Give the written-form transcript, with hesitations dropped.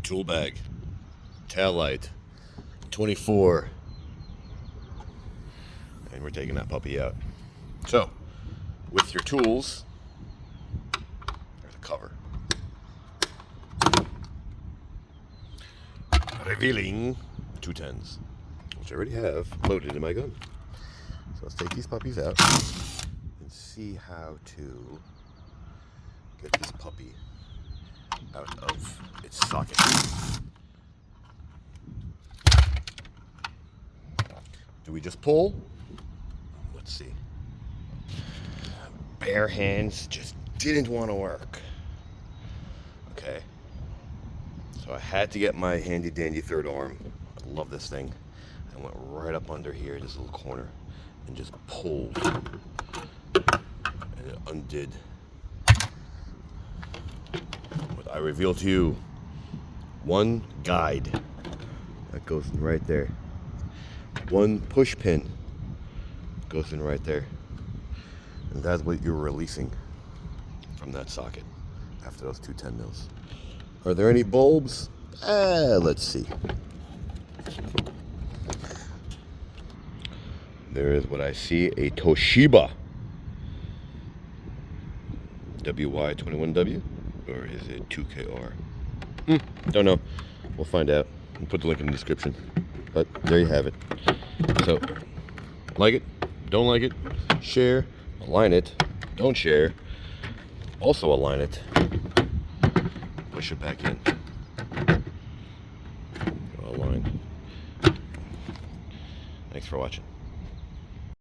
tool bag, tail light, 24, and we're taking that puppy out. So, with your tools, there's a cover. Revealing 210s, which I already have loaded in my gun. So let's take these puppies out and see how to get this puppy out of its socket. Do we just pull? Let's see. Bare hands just didn't want to work. Okay. So I had to get my handy dandy third arm. I love this thing. I went right up under here, this little corner, and just pulled. And it undid. But I reveal to you one guide that goes in right there. One push pin goes in right there. And that's what you're releasing from that socket after those 210 mils. Are there any bulbs? Let's see. There is what I see, a Toshiba WY21W, or is it 2KR? Don't know. We'll find out. We'll put the link in the description. But there you have it. So, like it, don't like it, share, align it, don't share, also align it, push it back in. Align. Thanks for watching.